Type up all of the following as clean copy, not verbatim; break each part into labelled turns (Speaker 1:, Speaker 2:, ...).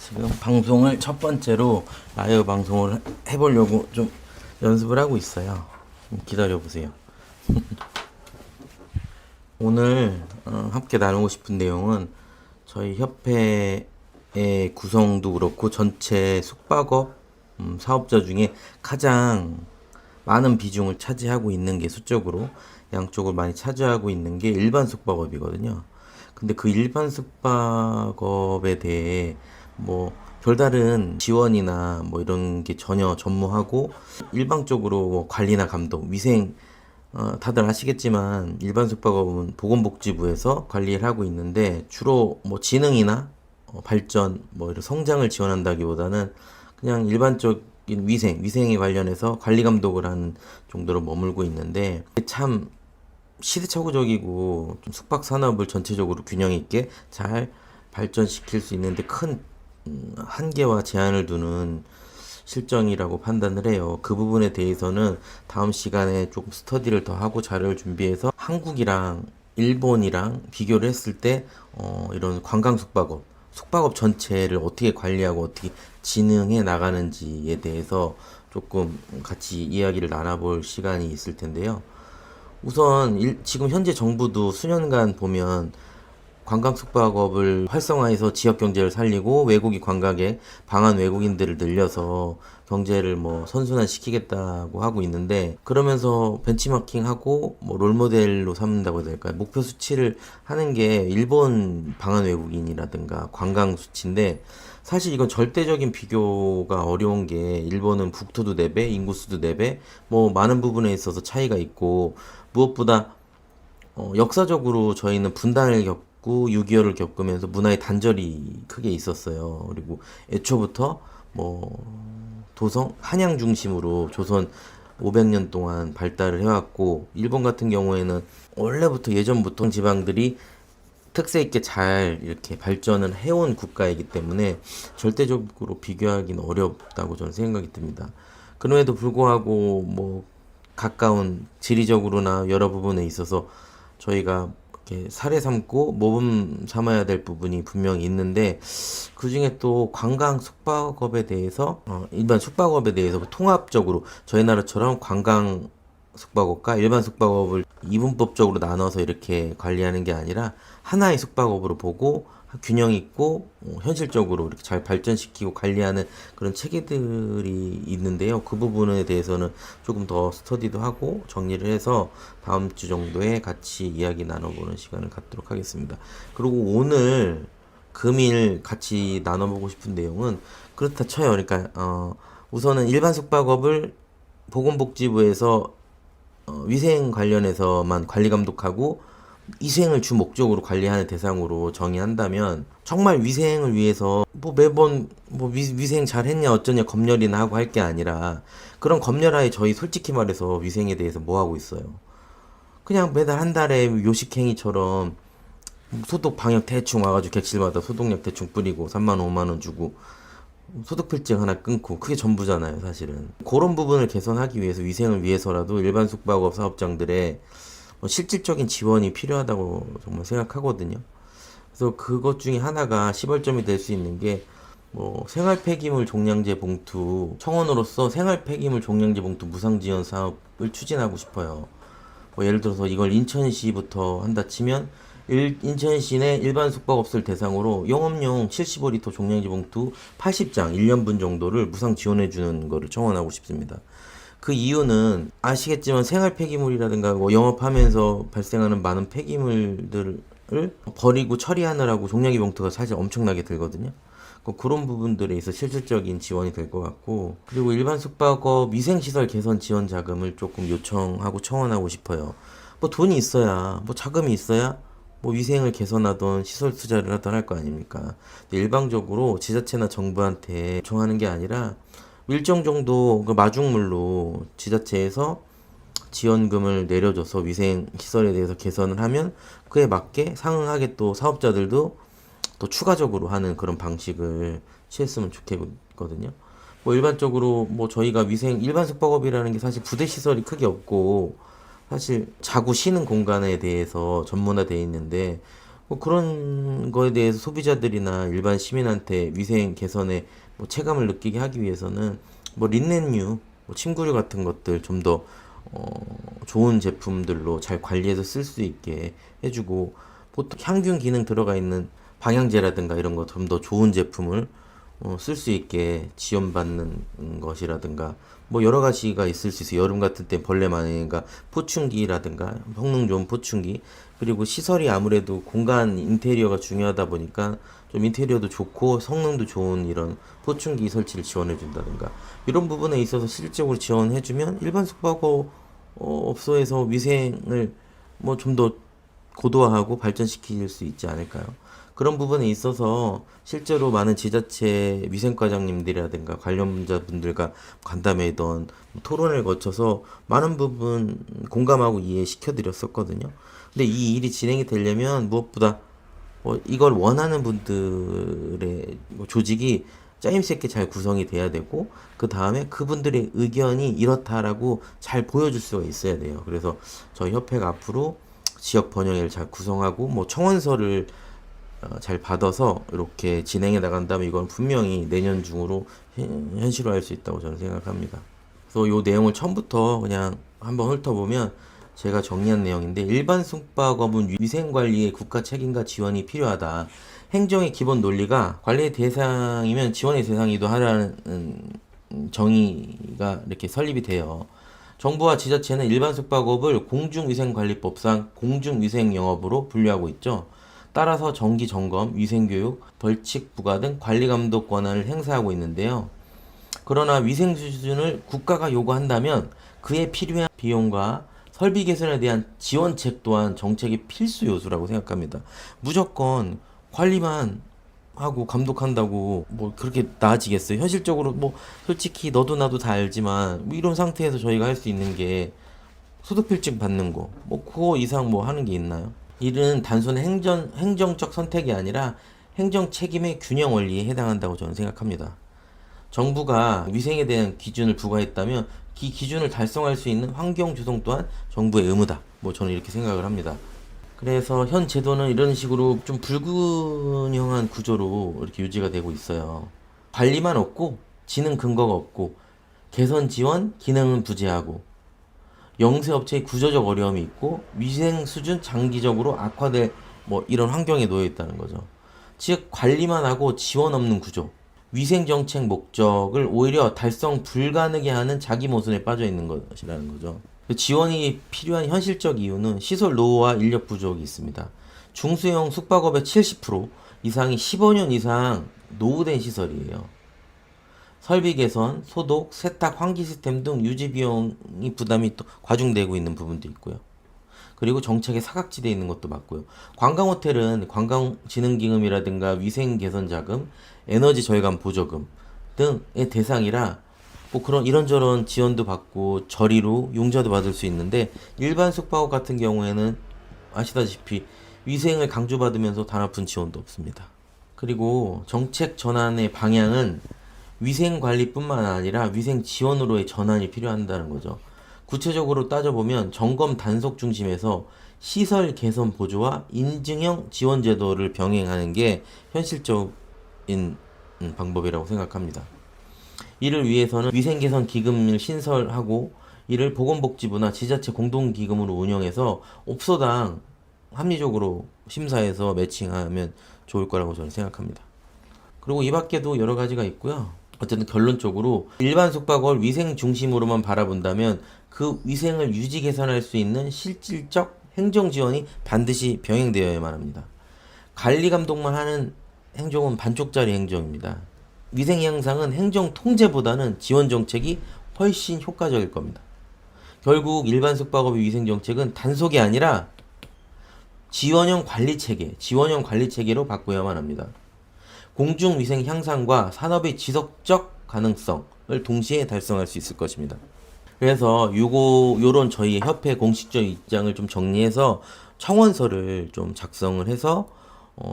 Speaker 1: 지금 방송을 첫 번째로 라이브 방송을 해보려고 좀 연습을 하고 있어요. 좀 기다려보세요. 오늘 함께 나누고 싶은 내용은 저희 협회의 구성도 그렇고 전체 숙박업 사업자 중에 가장 많은 비중을 차지하고 있는 게 수적으로 양쪽을 많이 차지하고 있는 게 일반 숙박업이거든요. 근데 그 일반 숙박업에 대해 뭐 별다른 지원이나 뭐 이런 게 전혀 전무하고 일방적으로 뭐 관리나 감독, 위생 다들 아시겠지만 일반 숙박업은 보건복지부에서 관리를 하고 있는데 주로 뭐 지능이나 발전, 뭐 이런 성장을 지원한다기보다는 그냥 일반적인 위생에 관련해서 관리 감독을 하는 정도로 머물고 있는데 참 시대착오적이고 좀 숙박 산업을 전체적으로 균형 있게 잘 발전시킬 수 있는데 큰 한계와 제한을 두는 실정이라고 판단을 해요. 그 부분에 대해서는 다음 시간에 조금 스터디를 더 하고 자료를 준비해서 한국이랑 일본이랑 비교를 했을 때 이런 관광 숙박업 전체를 어떻게 관리하고 어떻게 진흥해 나가는지에 대해서 조금 같이 이야기를 나눠볼 시간이 있을 텐데요. 우선 지금 현재 정부도 수년간 보면 관광 숙박업을 활성화해서 지역 경제를 살리고 외국인 관광에 방한 외국인들을 늘려서 경제를 뭐 선순환시키겠다고 하고 있는데 그러면서 벤치마킹하고 뭐 롤모델로 삼는다고 해야 될까요? 목표 수치를 하는 게 일본 방한 외국인이라든가 관광 수치인데 사실 이건 절대적인 비교가 어려운 게 일본은 국토도 4배, 인구수도 4배, 뭐 많은 부분에 있어서 차이가 있고 무엇보다 역사적으로 저희는 분단을 겪고 6.25를 겪으면서 문화의 단절이 크게 있었어요. 그리고 애초부터 뭐 도성, 한양 중심으로 조선 500년 동안 발달을 해왔고 일본 같은 경우에는 원래부터 예전부터 지방들이 특색 있게 잘 이렇게 발전을 해온 국가이기 때문에 절대적으로 비교하기는 어렵다고 저는 생각이 듭니다. 그럼에도 불구하고 뭐 가까운 지리적으로나 여러 부분에 있어서 저희가 이렇게 사례 삼고 모범 삼아야 될 부분이 분명히 있는데 그 중에 또 관광 숙박업에 대해서 일반 숙박업에 대해서 통합적으로 저희 나라처럼 관광 숙박업과 일반 숙박업을 이분법적으로 나눠서 이렇게 관리하는 게 아니라 하나의 숙박업으로 보고 균형 있고 현실적으로 이렇게 잘 발전시키고 관리하는 그런 체계들이 있는데요. 그 부분에 대해서는 조금 더 스터디도 하고 정리를 해서 다음 주 정도에 같이 이야기 나눠보는 시간을 갖도록 하겠습니다. 그리고 오늘 금일 같이 나눠보고 싶은 내용은 그렇다 쳐요. 그러니까 우선은 일반 숙박업을 보건복지부에서 위생 관련해서만 관리 감독하고 위생을 주 목적으로 관리하는 대상으로 정의한다면 정말 위생을 위해서 뭐 매번 뭐 위생 잘했냐 어쩌냐 검열이나 하고 할 게 아니라 그런 검열하에 저희 솔직히 말해서 위생에 대해서 뭐 하고 있어요? 그냥 매달 한 달에 요식행위처럼 소독 방역 대충 와가지고 객실마다 소독약 대충 뿌리고 3만 원 5만 원 주고 소득필증 하나 끊고 그게 전부잖아요 사실은. 그런 부분을 개선하기 위해서 위생을 위해서라도 일반 숙박업 사업장들의 실질적인 지원이 필요하다고 정말 생각하거든요. 그래서 그것 중에 하나가 시발점이 될 수 있는 게 뭐 생활 폐기물 종량제 봉투 청원으로서 생활 폐기물 종량제 봉투 무상 지원 사업을 추진하고 싶어요. 뭐 예를 들어서 이걸 인천시부터 한다 치면 인천시 내 일반 숙박업소를 대상으로 영업용 75리터 종량제 봉투 80장 1년분 정도를 무상 지원해 주는 거를 청원하고 싶습니다. 그 이유는 아시겠지만 생활 폐기물이라든가 뭐 영업하면서 발생하는 많은 폐기물들을 버리고 처리하느라고 종량제 봉투가 사실 엄청나게 들거든요. 그런 부분들에 있어 실질적인 지원이 될 것 같고 그리고 일반 숙박업 위생시설 개선 지원 자금을 조금 요청하고 청원하고 싶어요. 뭐 돈이 있어야 뭐 자금이 있어야 뭐 위생을 개선하던 시설 투자를 하던 할 거 아닙니까? 일방적으로 지자체나 정부한테 요청하는 게 아니라 일정 정도 그 마중물로 지자체에서 지원금을 내려줘서 위생 시설에 대해서 개선을 하면 그에 맞게 상응하게 또 사업자들도 또 추가적으로 하는 그런 방식을 취했으면 좋겠거든요. 뭐 일반적으로 뭐 저희가 일반 숙박업이라는 게 사실 부대 시설이 크게 없고 사실 자고 쉬는 공간에 대해서 전문화되어 있는데 뭐 그런 거에 대해서 소비자들이나 일반 시민한테 위생 개선에 뭐 체감을 느끼게 하기 위해서는 뭐 린넨유, 뭐 침구류 같은 것들 좀 더 좋은 제품들로 잘 관리해서 쓸 수 있게 해주고, 보통 향균 기능 들어가 있는 방향제라든가 이런 거 좀 더 좋은 제품을 쓸 수 있게 지원받는 것이라든가, 뭐 여러 가지가 있을 수 있어요. 여름 같은 때 벌레 많으니까 포충기라든가 성능 좋은 포충기, 그리고 시설이 아무래도 공간 인테리어가 중요하다 보니까 좀 인테리어도 좋고 성능도 좋은 이런 포충기 설치를 지원해 준다든가, 이런 부분에 있어서 실질적으로 지원해 주면 일반 숙박업 업소에서 위생을 뭐 좀 더 고도화하고 발전시킬 수 있지 않을까요? 그런 부분에 있어서 실제로 많은 지자체 위생과장님들이라든가 관련자분들과 간담회든 토론을 거쳐서 많은 부분 공감하고 이해시켜 드렸었거든요. 근데 이 일이 진행이 되려면 무엇보다 이걸 원하는 분들의 조직이 짜임새 있게 잘 구성이 돼야 되고, 그 다음에 그분들의 의견이 이렇다라고 잘 보여줄 수가 있어야 돼요. 그래서 저희 협회가 앞으로 지역 번영회를 잘 구성하고 뭐 청원서를 잘 받아서 이렇게 진행해 나간다면 이건 분명히 내년 중으로 현실화할 수 있다고 저는 생각합니다. 그래서 이 내용을 처음부터 그냥 한번 훑어보면 제가 정리한 내용인데, 일반 숙박업은 위생관리에 국가 책임과 지원이 필요하다. 행정의 기본 논리가 관리의 대상이면 지원의 대상이기도 하라는 정의가 이렇게 설립이 돼요. 정부와 지자체는 일반 숙박업을 공중위생관리법상 공중위생영업으로 분류하고 있죠. 따라서 정기 점검, 위생교육, 벌칙 부과 등 관리감독 권한을 행사하고 있는데요. 그러나 위생 수준을 국가가 요구한다면 그에 필요한 비용과 설비 개선에 대한 지원책 또한 정책의 필수 요소라고 생각합니다. 무조건 관리만 하고 감독한다고 뭐 그렇게 나아지겠어요? 현실적으로 뭐 솔직히 너도 나도 다 알지만 뭐 이런 상태에서 저희가 할 수 있는 게 소득필증 받는 거, 뭐 그거 이상 뭐 하는 게 있나요? 이는 단순 행정적 선택이 아니라 행정 책임의 균형 원리에 해당한다고 저는 생각합니다. 정부가 위생에 대한 기준을 부과했다면 이 기준을 달성할 수 있는 환경 조성 또한 정부의 의무다. 뭐 저는 이렇게 생각을 합니다. 그래서 현 제도는 이런 식으로 좀 불균형한 구조로 이렇게 유지가 되고 있어요. 관리만 없고 지능 근거가 없고 개선 지원 기능은 부재하고 영세업체의 구조적 어려움이 있고 위생 수준 장기적으로 악화될 뭐 이런 환경에 놓여 있다는 거죠. 즉 관리만 하고 지원 없는 구조, 위생 정책 목적을 오히려 달성 불가능하게 하는 자기 모순에 빠져 있는 것이라는 거죠. 지원이 필요한 현실적 이유는 시설 노후와 인력 부족이 있습니다. 중소형 숙박업의 70% 이상이 15년 이상 노후된 시설이에요. 설비 개선, 소독, 세탁, 환기 시스템 등 유지 비용이 부담이 또 과중되고 있는 부분도 있고요. 그리고 정책의 사각지대에 있는 것도 맞고요. 관광호텔은 관광진흥기금이라든가 위생개선자금, 에너지 절감 보조금 등의 대상이라 뭐 그런 이런저런 지원도 받고 저리로 융자도 받을 수 있는데, 일반 숙박업 같은 경우에는 아시다시피 위생을 강조받으면서 단 한 푼 지원도 없습니다. 그리고 정책 전환의 방향은 위생 관리뿐만 아니라 위생 지원으로의 전환이 필요한다는 거죠. 구체적으로 따져보면 점검 단속 중심에서 시설 개선 보조와 인증형 지원 제도를 병행하는 게 현실적인 방법이라고 생각합니다. 이를 위해서는 위생 개선 기금을 신설하고 이를 보건복지부나 지자체 공동기금으로 운영해서 업소당 합리적으로 심사해서 매칭하면 좋을 거라고 저는 생각합니다. 그리고 이 밖에도 여러 가지가 있고요. 어쨌든 결론적으로 일반 숙박업을 위생 중심으로만 바라본다면 그 위생을 유지 개선할 수 있는 실질적 행정 지원이 반드시 병행되어야만 합니다. 관리 감독만 하는 행정은 반쪽짜리 행정입니다. 위생 향상은 행정 통제보다는 지원 정책이 훨씬 효과적일 겁니다. 결국 일반 숙박업의 위생 정책은 단속이 아니라 지원형 관리 체계로 바꾸어야만 합니다. 공중위생 향상과 산업의 지속적 가능성을 동시에 달성할 수 있을 것입니다. 그래서 요런 저희 협회 공식적 입장을 좀 정리해서 청원서를 좀 작성을 해서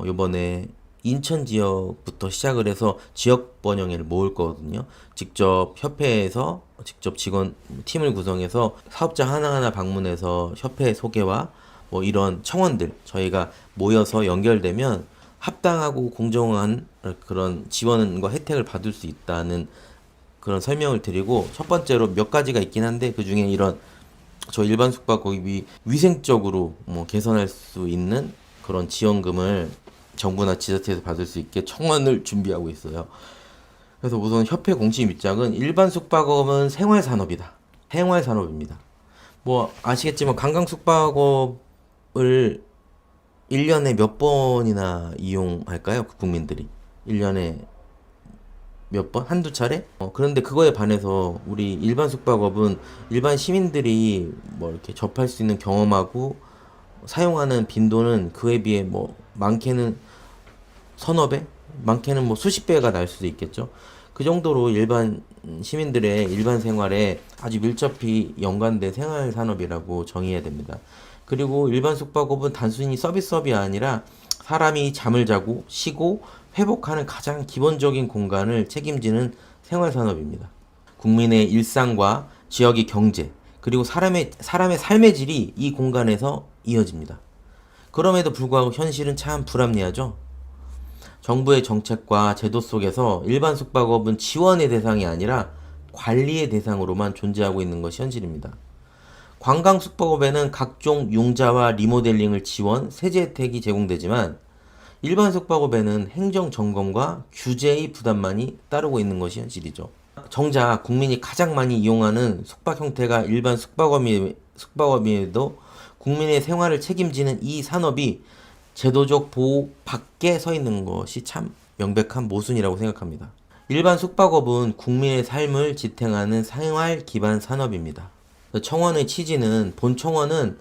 Speaker 1: 요번에 인천 지역부터 시작을 해서 지역 번영회를 모을 거거든요. 직접 협회에서 직접 직원 팀을 구성해서 사업자 하나하나 방문해서 협회 소개와 뭐 이런 청원들 저희가 모여서 연결되면 합당하고 공정한 그런 지원과 혜택을 받을 수 있다는 그런 설명을 드리고, 첫 번째로 몇 가지가 있긴 한데 그 중에 이런 저 일반 숙박업이 위생적으로 뭐 개선할 수 있는 그런 지원금을 정부나 지자체에서 받을 수 있게 청원을 준비하고 있어요. 그래서 우선 협회 공식 입장은 일반 숙박업은 생활산업이다. 생활산업입니다. 뭐 아시겠지만 관광 숙박업을 1년에 몇 번이나 이용할까요? 국민들이. 1년에 몇 번? 한두 차례? 그런데 그거에 반해서 우리 일반 숙박업은 일반 시민들이 뭐 이렇게 접할 수 있는 경험하고 사용하는 빈도는 그에 비해 뭐 많게는 서너 배? 많게는 뭐 수십 배가 날 수도 있겠죠. 그 정도로 일반 시민들의 일반 생활에 아주 밀접히 연관된 생활 산업이라고 정의해야 됩니다. 그리고 일반 숙박업은 단순히 서비스업이 아니라 사람이 잠을 자고 쉬고 회복하는 가장 기본적인 공간을 책임지는 생활 산업입니다. 국민의 일상과 지역의 경제, 그리고 사람의 삶의 질이 이 공간에서 이어집니다. 그럼에도 불구하고 현실은 참 불합리하죠. 정부의 정책과 제도 속에서 일반 숙박업은 지원의 대상이 아니라 관리의 대상으로만 존재하고 있는 것이 현실입니다. 관광 숙박업에는 각종 융자와 리모델링을 지원, 세제 혜택이 제공되지만 일반 숙박업에는 행정 점검과 규제의 부담만이 따르고 있는 것이 현실이죠. 정작 국민이 가장 많이 이용하는 숙박 형태가 일반 숙박업임에도 국민의 생활을 책임지는 이 산업이 제도적 보호 밖에 서 있는 것이 참 명백한 모순이라고 생각합니다. 일반 숙박업은 국민의 삶을 지탱하는 생활 기반 산업입니다. 청원의 취지는, 본 청원은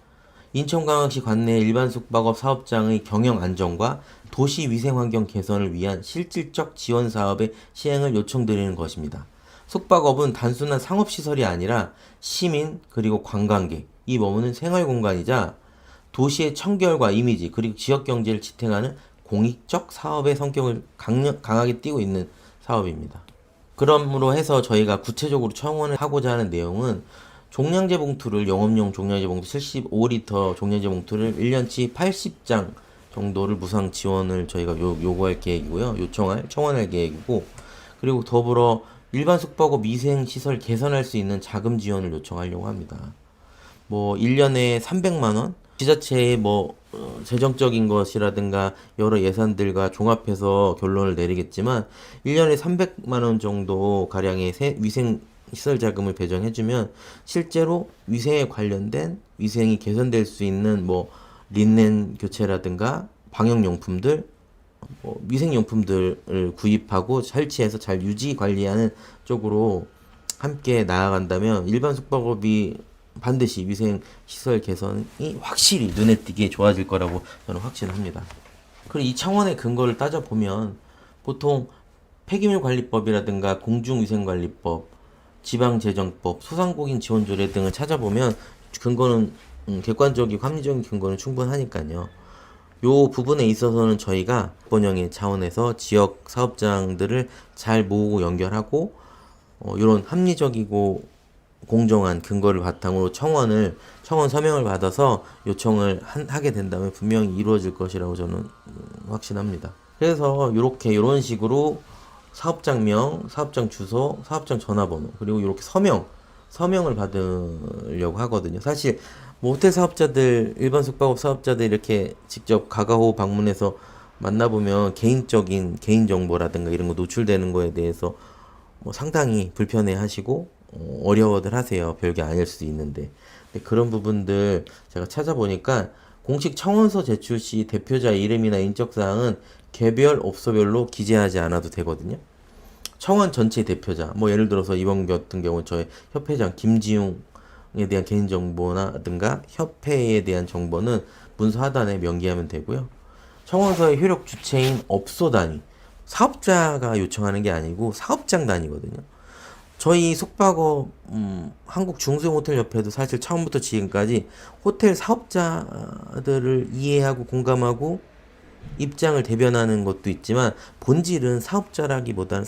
Speaker 1: 인천광역시 관내 일반 숙박업 사업장의 경영 안정과 도시 위생 환경 개선을 위한 실질적 지원 사업의 시행을 요청드리는 것입니다. 숙박업은 단순한 상업시설이 아니라 시민 그리고 관광객이 머무는 생활 공간이자 도시의 청결과 이미지 그리고 지역 경제를 지탱하는 공익적 사업의 성격을 강하게 띠고 있는 사업입니다. 그러므로 해서 저희가 구체적으로 청원을 하고자 하는 내용은, 종량제 봉투를, 영업용 종량제 봉투 75리터 종량제 봉투를 1년치 80장 정도를 무상 지원을 저희가 요구할 계획이고요. 청원할 계획이고, 그리고 더불어 일반 숙박업 위생시설 개선할 수 있는 자금 지원을 요청하려고 합니다. 뭐 1년에 300만 원? 지자체의 뭐 재정적인 것이라든가 여러 예산들과 종합해서 결론을 내리겠지만 1년에 300만 원 정도 가량의 위생 시설 자금을 배정해주면 실제로 위생에 관련된, 위생이 개선될 수 있는 뭐 린넨 교체라든가 방역용품들, 뭐 위생용품들을 구입하고 설치해서 잘 유지 관리하는 쪽으로 함께 나아간다면 일반 숙박업이 반드시 위생 시설 개선이 확실히 눈에 띄게 좋아질 거라고 저는 확신합니다. 그리고 이 청원의 근거를 따져보면 보통 폐기물관리법이라든가 공중위생관리법, 지방재정법, 소상공인 지원조례 등을 찾아보면 근거는 객관적이고 합리적인 근거는 충분하니까요. 요 부분에 있어서는 저희가 번영의 차원에서 지역 사업장들을 잘 모으고 연결하고 이런 합리적이고 공정한 근거를 바탕으로 청원 서명을 받아서 요청을 하게 된다면 분명히 이루어질 것이라고 저는 확신합니다. 그래서 이런 식으로 사업장명, 사업장 주소, 사업장 전화번호, 그리고 이렇게 서명을 받으려고 하거든요. 사실 뭐 호텔 사업자들, 일반 숙박업 사업자들 이렇게 직접 가가호 방문해서 만나보면 개인 정보라든가 이런 거 노출되는 거에 대해서 뭐 상당히 불편해 하시고 어려워들 하세요. 별게 아닐 수도 있는데. 근데 그런 부분들 제가 찾아보니까 공식 청원서 제출 시 대표자 이름이나 인적사항은 개별 업소별로 기재하지 않아도 되거든요. 청원 전체 대표자, 뭐 예를 들어서 이번 같은 경우 저희 협회장 김지웅에 대한 개인정보라든가 협회에 대한 정보는 문서 하단에 명기하면 되고요. 청원서의 효력 주체인 업소 단위, 사업자가 요청하는 게 아니고 사업장 단위거든요. 저희 숙박업 한국중소호텔협회도 사실 처음부터 지금까지 호텔 사업자들을 이해하고 공감하고 입장을 대변하는 것도 있지만 본질은 사업자라기보다는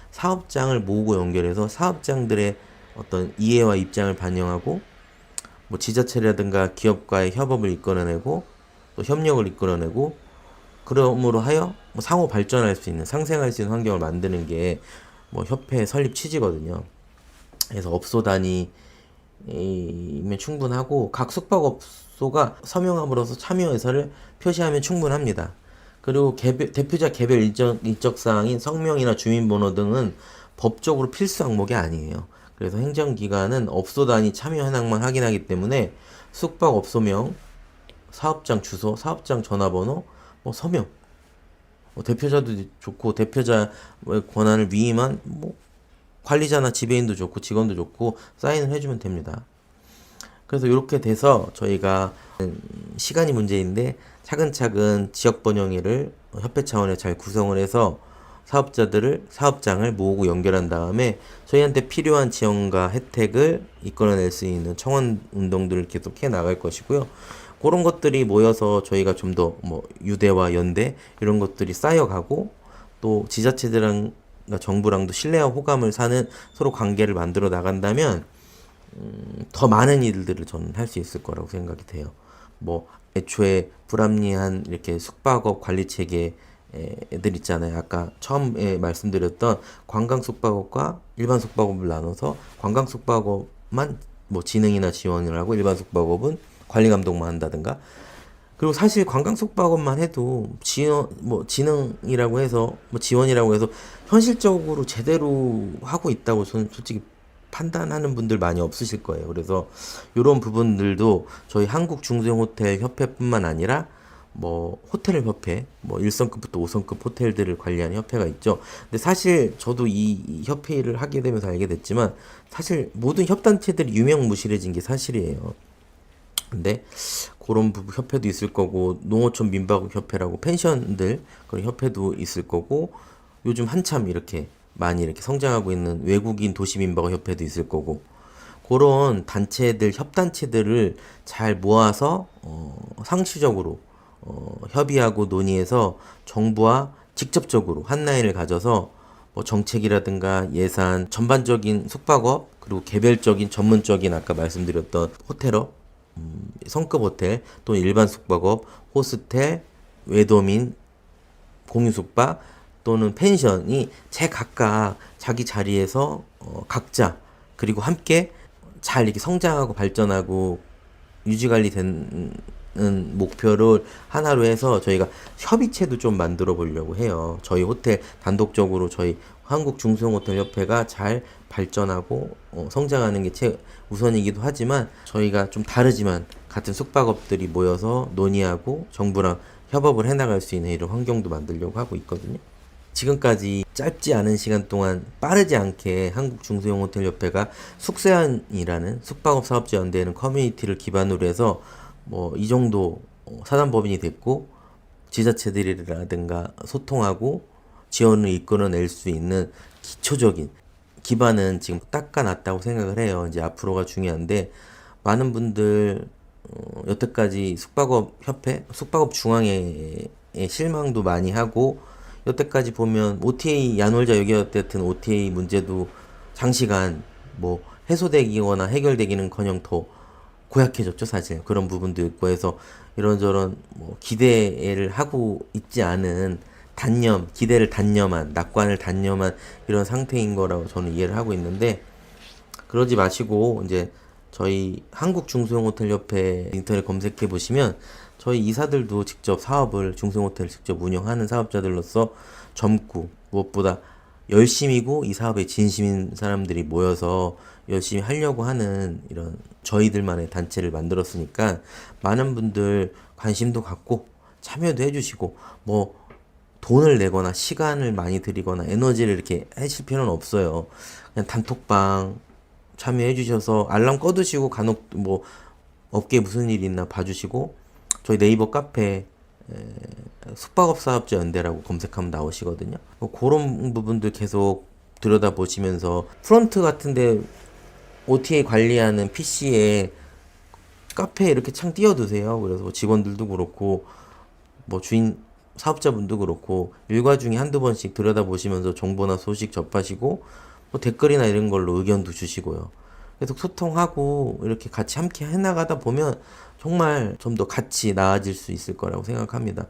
Speaker 1: 사업장을 모으고 연결해서 사업장들의 어떤 이해와 입장을 반영하고 뭐 지자체라든가 기업과의 협업을 이끌어내고 또 협력을 이끌어내고 그러므로 하여 뭐 상호 발전할 수 있는 상생할 수 있는 환경을 만드는 게 뭐 협회 설립 취지거든요. 그래서 업소 단위면 충분하고 각 숙박업소가 서명함으로써 참여 의사를 표시하면 충분합니다. 그리고 대표자 개별 인적사항인 성명이나 주민번호 등은 법적으로 필수 항목이 아니에요. 그래서 행정기관은 업소 단위 참여 현황만 확인하기 때문에 숙박업소명, 사업장 주소, 사업장 전화번호, 뭐 서명, 뭐 대표자도 좋고 대표자의 권한을 위임한 뭐 관리자나 지배인도 좋고 직원도 좋고 사인을 해주면 됩니다. 그래서 이렇게 돼서 저희가 시간이 문제인데 차근차근 지역 번영회를 협회 차원에 잘 구성을 해서 사업장을 모으고 연결한 다음에 저희한테 필요한 지원과 혜택을 이끌어낼 수 있는 청원 운동들을 계속 해 나갈 것이고요. 그런 것들이 모여서 저희가 좀 더 뭐 유대와 연대 이런 것들이 쌓여가고 또 지자체들랑 정부랑도 신뢰와 호감을 사는 서로 관계를 만들어 나간다면 더 많은 일들을 저는 할 수 있을 거라고 생각이 돼요. 뭐 애초에 불합리한 이렇게 숙박업 관리 체계 애들 있잖아요. 아까 처음에 말씀드렸던 관광 숙박업과 일반 숙박업을 나눠서 관광 숙박업만 뭐 지능이나 지원을 하고 일반 숙박업은 관리 감독만 한다든가. 그리고 사실 관광 숙박업만 해도 지능이라고 해서 뭐 지원이라고 해서 현실적으로 제대로 하고 있다고 저는 솔직히 판단하는 분들 많이 없으실 거예요. 그래서 이런 부분들도 저희 한국 중소형 호텔 협회뿐만 아니라 뭐 호텔 협회, 뭐 1성급부터 5성급 호텔들을 관리하는 협회가 있죠. 근데 사실 저도 이 협회를 하게 되면서 알게 됐지만 사실 모든 협단체들이 유명무실해진 게 사실이에요. 근데 그런 협회도 있을 거고 농어촌 민박업 협회라고 펜션들 그런 협회도 있을 거고 요즘 한참 이렇게 많이 이렇게 성장하고 있는 외국인 도시민박업 협회도 있을 거고 그런 단체들 협단체들을 잘 모아서 상시적으로 협의하고 논의해서 정부와 직접적으로 한 라인을 가져서 뭐 정책이라든가 예산 전반적인 숙박업 그리고 개별적인 전문적인 아까 말씀드렸던 호텔업 성급 호텔 또는 일반 숙박업, 호스텔, 외도민, 공유숙박 또는 펜션이 제각각 자기 자리에서 각자 그리고 함께 잘 이렇게 성장하고 발전하고 유지관리되는 목표를 하나로 해서 저희가 협의체도 좀 만들어 보려고 해요. 저희 호텔 단독적으로 저희 한국 중소형 호텔 협회가 잘 발전하고 성장하는 게 우선이기도 하지만 저희가 좀 다르지만 같은 숙박업들이 모여서 논의하고 정부랑 협업을 해나갈 수 있는 이런 환경도 만들려고 하고 있거든요. 지금까지 짧지 않은 시간 동안 빠르지 않게 한국 중소형 호텔 협회가 숙세안이라는 숙박업 사업자 연대하는 커뮤니티를 기반으로 해서 뭐 이 정도 사단법인이 됐고 지자체들이라든가 소통하고 지원을 이끌어낼 수 있는 기초적인 기반은 지금 닦아놨다고 생각을 해요. 이제 앞으로가 중요한데 많은 분들 여태까지 숙박업 협회, 숙박업 중앙회에 실망도 많이 하고 여태까지 보면 OTA 야놀자 여기어쨌든 OTA 문제도 장시간 뭐 해소되기거나 해결되기는커녕 더 고약해졌죠 사실 그런 부분도 있고 해서 이런저런 뭐 기대를 하고 있지 않은 기대를 단념한 낙관을 단념한 이런 상태인 거라고 저는 이해를 하고 있는데 그러지 마시고 이제 저희 한국 중소형 호텔 협회 인터넷 검색해 보시면 저희 이사들도 직접 사업을 중소형 호텔을 직접 운영하는 사업자들로서 젊고 무엇보다 열심이고 이 사업에 진심인 사람들이 모여서 열심히 하려고 하는 이런 저희들만의 단체를 만들었으니까 많은 분들 관심도 갖고 참여도 해주시고 뭐 돈을 내거나 시간을 많이 들이거나 에너지를 이렇게 하실 필요는 없어요. 그냥 단톡방 참여해 주셔서 알람 꺼두시고 간혹 뭐 업계에 무슨 일이 있나 봐주시고 저희 네이버 카페 숙박업 사업자 연대라고 검색하면 나오시거든요. 뭐 그런 부분들 계속 들여다보시면서 프런트 같은데 OTA 관리하는 PC에 카페에 이렇게 창 띄워두세요. 그래서 뭐 직원들도 그렇고 뭐 주인 사업자분도 그렇고 일과 중에 한두 번씩 들여다보시면서 정보나 소식 접하시고 뭐 댓글이나 이런 걸로 의견도 주시고요. 계속 소통하고 이렇게 같이 함께 해나가다 보면 정말 좀 더 같이 나아질 수 있을 거라고 생각합니다.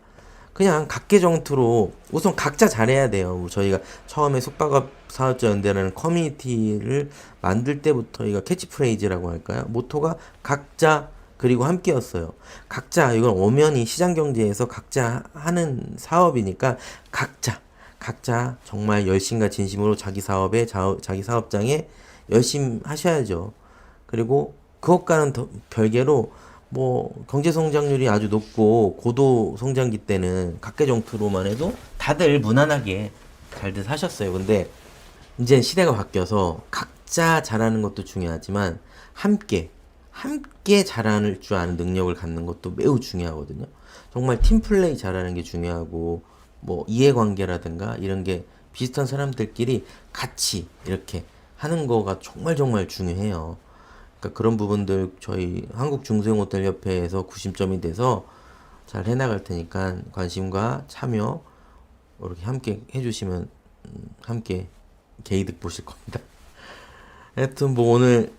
Speaker 1: 그냥 각계정투로 우선 각자 잘해야 돼요. 저희가 처음에 숙박업 사업자 연대라는 커뮤니티를 만들 때부터 저희가 캐치프레이즈라고 할까요? 모토가 각자 그리고 함께였어요. 각자 이건 엄연히 시장 경제에서 각자 하는 사업이니까 각자 정말 열심과 진심으로 자기 사업에 자기 사업장에 열심히 하셔야죠. 그리고 그것과는 더 별개로 뭐 경제 성장률이 아주 높고 고도 성장기 때는 각계정투로만 해도 다들 무난하게 잘들 사셨어요. 근데 이제 시대가 바뀌어서 각자 잘하는 것도 중요하지만 함께 잘하는 줄 아는 능력을 갖는 것도 매우 중요하거든요. 정말 팀플레이 잘하는 게 중요하고 뭐 이해관계라든가 이런 게 비슷한 사람들끼리 같이 이렇게 하는 거가 정말 중요해요. 그러니까 그런 부분들 저희 한국중소형호텔협회에서 구심점이 돼서 잘 해나갈 테니까 관심과 참여 이렇게 함께 해주시면 함께 개이득 보실 겁니다. 하여튼 뭐 오늘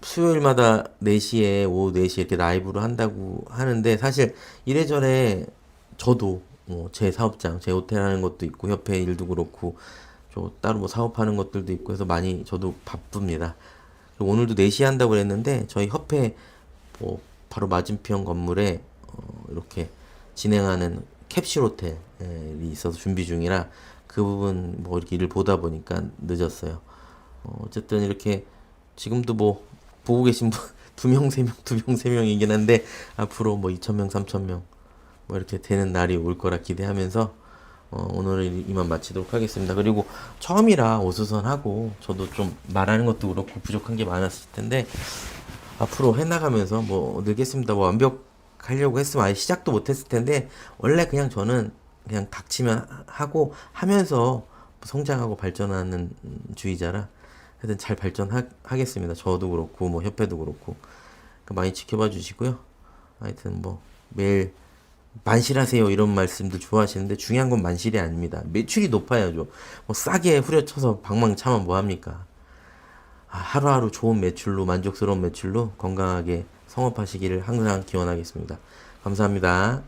Speaker 1: 수요일마다 4시에 오후 4시에 이렇게 라이브로 한다고 하는데 사실 이래저래 저도 제 사업장, 제 호텔 하는 것도 있고 협회 일도 그렇고 저 따로 뭐 사업하는 것들도 있고 해서 많이 저도 바쁩니다. 그리고 오늘도 4시에 한다고 그랬는데 저희 협회 뭐 바로 맞은편 건물에 이렇게 진행하는 캡슐 호텔이 있어서 준비 중이라 그 부분 뭐 이렇게 일을 보다 보니까 늦었어요. 어쨌든 이렇게 지금도 뭐 보고 계신 분 2명, 3명, 2명, 3명이긴 한데 앞으로 뭐 2,000명, 3,000명 뭐 이렇게 되는 날이 올 거라 기대하면서 오늘은 이만 마치도록 하겠습니다. 그리고 처음이라 어수선하고 저도 좀 말하는 것도 그렇고 부족한 게 많았을 텐데 앞으로 해나가면서 뭐 늘겠습니다. 뭐 완벽하려고 했으면 아예 시작도 못했을 텐데 원래 그냥 저는 그냥 닥치면 하고 하면서 성장하고 발전하는 주의자라 하여튼 잘 발전하겠습니다. 저도 그렇고 뭐 협회도 그렇고 그러니까 많이 지켜봐 주시고요. 하여튼 뭐 매일 만실하세요 이런 말씀도 좋아하시는데 중요한 건 만실이 아닙니다. 매출이 높아야죠. 뭐 싸게 후려쳐서 방망차면 뭐합니까? 하루하루 좋은 매출로 만족스러운 매출로 건강하게 성업하시기를 항상 기원하겠습니다. 감사합니다.